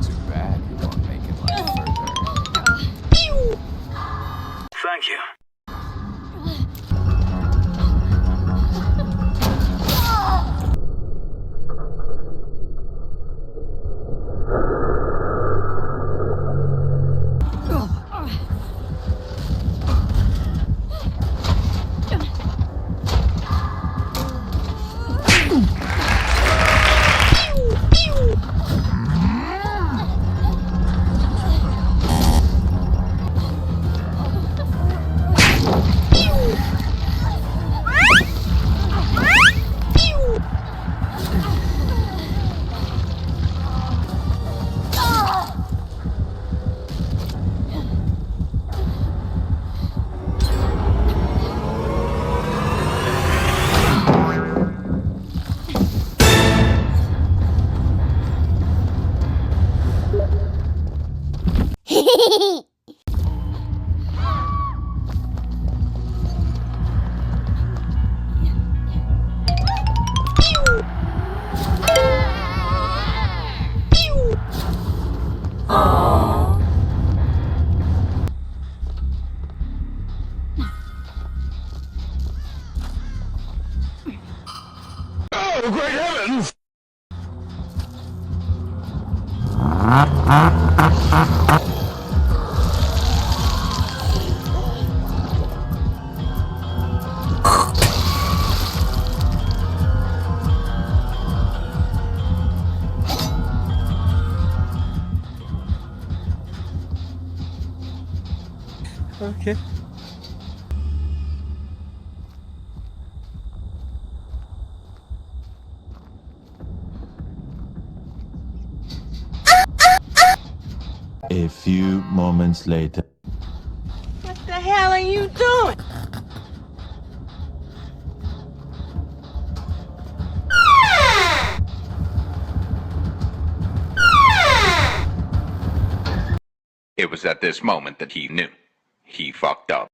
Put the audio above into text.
Too bad you won't make it much further. Thank you. Oh, great heavens! Okay. A few moments later. What the hell are you doing? It was at this moment that he knew. He fucked up.